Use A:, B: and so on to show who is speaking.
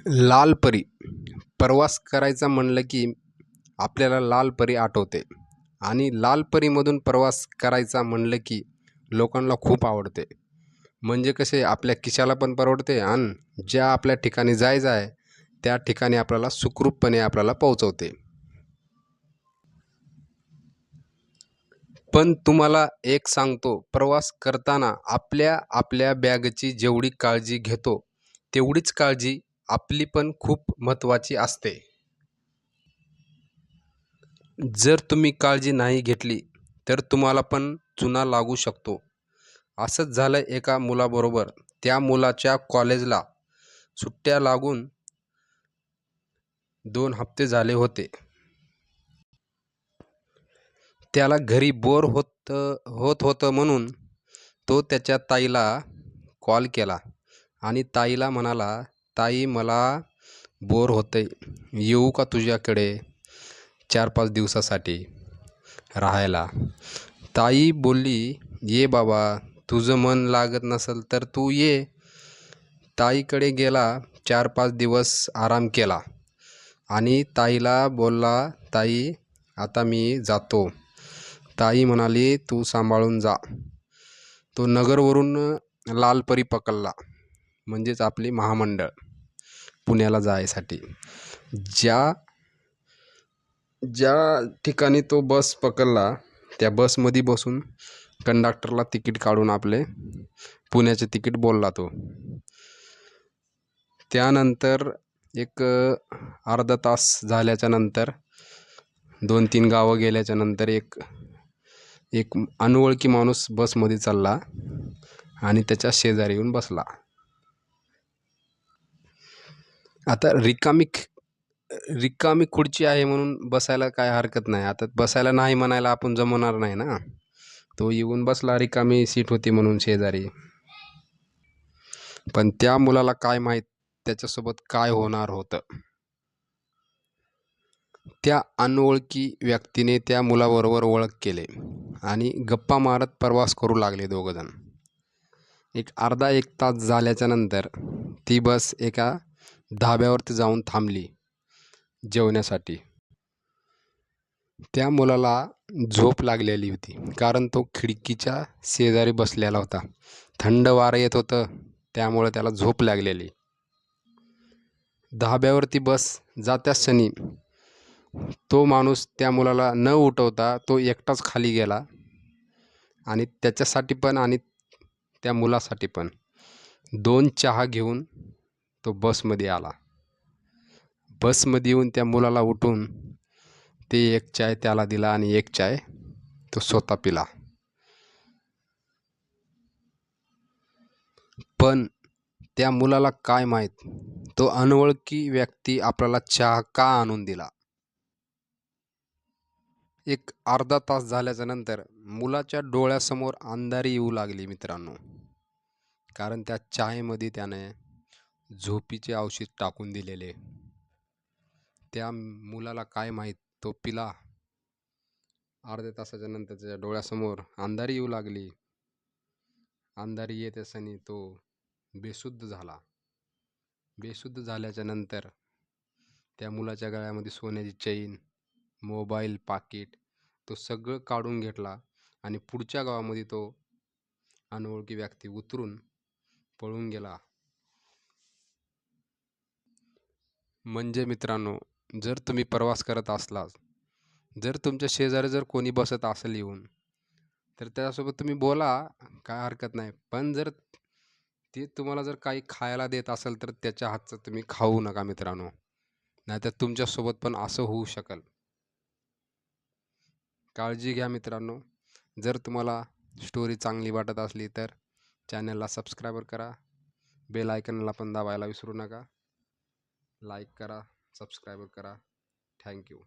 A: लाल परी प्रवास करायचा म्हणलं की आपल्याला लाल परी आठवते आणि लाल परीमधून प्रवास करायचा म्हणलं की लोकांना खूप आवडते. म्हणजे कसे आपल्या खिशाला पण परवडते आणि ज्या आपल्या ठिकाणी जायचं आहे त्या ठिकाणी आपल्याला सुखरूपपणे आपल्याला पोहोचवते. पण तुम्हाला एक सांगतो, प्रवास करताना आपल्या आपल्या बॅगची जेवढी काळजी घेतो, तेवढीच काळजी आपली पण खूप महत्त्वाची असते. जर तुम्ही काळजी नाही घेतली, तर तुम्हाला पण चुना लागू शकतो. असंच झालं एका मुलाबरोबर. त्या मुलाच्या कॉलेजला सुट्ट्या लागून 2 हप्ते झाले होते. त्याला घरी बोर होत होतं म्हणून तो त्याच्या ताईला कॉल केला आणि ताईला म्हणाला, "ताई मला बोर होतंय. येऊ का तुझ्याकडे 4-5 दिवसासाठी राहायला?" ताई बोलली, "ये बाबा, तुझं मन लागत नसेल तर तू ये." ताईकडे गेला, 4-5 दिवस आराम केला आणि ताईला बोलला, "ताई, आता मी जातो." ताई म्हणाली, "तू सांभाळून जा." तो नगरवरून लालपरी पकडला, म्हणजेच आपली महामंडळ पुण्याला जायसाठी. ज्या ज्या ठिकाणी तो बस पकडला, त्या बसमध्ये बसून कंडक्टरला तिकीट काढून आपले पुण्याचे तिकीट बोलला तो. त्यानंतर एक अर्धा तास झाल्याच्या नंतर 2-3 गावं गेल्याच्या नंतर एक एक अनोळखी माणूस बसमध्ये चालला आणि त्याच्या शेजारी येऊन बसला. आता रिकामी खुर्ची आहे म्हणून बसायला काय हरकत नाही. आता बसायला नाही म्हणायला आपण जमवणार नाही ना. तो येऊन बसला, रिकामी सीट होती म्हणून शेजारी. पण त्या मुलाला काय माहीत त्याच्यासोबत काय होणार होतं. त्या अनोळखी व्यक्तीने त्या मुलाबरोबर ओळख केली आणि गप्पा मारत प्रवास करू लागले दोघंजण. एक अर्धा 1 तास झाल्याच्या नंतर ती बस एका धाब्यावरती जाऊन थांबली जेवण्यासाठी. त्या मुलाला झोप लागलेली होती, कारण तो खिडकीच्या शेजारी बसलेला होता. थंड वारं येत होतं, त्यामुळे त्याला झोप लागलेली. धाब्यावरती बस जात्याच क्षणी तो माणूस त्या मुलाला न उठवता तो एकटाच खाली गेला आणि त्याच्यासाठी पण आणि त्या मुलासाठी पण 2 चहा घेऊन तो बसमध्ये आला. बसमध्ये येऊन त्या मुलाला उठून ते 1 चाय त्याला दिला आणि 1 चाय तो स्वतः पिला. पण त्या मुलाला काय माहीत, तो अनोळखी व्यक्ती आपल्याला चहा का आणून दिला. एक अर्धा तास झाल्याच्या नंतर मुलाच्या डोळ्यासमोर अंधारी येऊ लागली मित्रांनो. कारण त्या चायमध्ये त्याने झोपीचे औषध टाकून दिलेले. त्या मुलाला काय माहीत, तो पिला. अर्ध्या तासाच्या नंतर त्याच्या डोळ्यासमोर अंधारी येऊ लागली. अंधारी येत असताना तो बेशुद्ध झाला. बेशुद्ध झाल्याच्या नंतर त्या मुलाच्या गळ्यामध्ये सोन्याची चैन, मोबाईल, पाकीट तो सगळं काढून घेतला आणि पुढच्या गावामध्ये तो अनोळखी व्यक्ती उतरून पळून गेला. म्हणजे मित्रांनो, जर तुम्ही प्रवास करत असलात, जर तुमच्या शेजारी जर कोणी बसत असेल येऊन, तर त्याच्यासोबत तुम्ही बोला, काय हरकत नाही. पण जर ते तुम्हाला जर काही खायला देत असेल तर त्याच्या हातचं तुम्ही खाऊ नका मित्रांनो. नाहीतर तुमच्यासोबत पण असं होऊ शकेल. काळजी घ्या मित्रांनो. जर तुम्हाला स्टोरी चांगली वाटत असली तर चॅनलला सबस्क्राईब करा. बेल आयकनला पण दाबायला विसरू नका. लाईक करा, सबस्क्राईब करा. थँक्यू.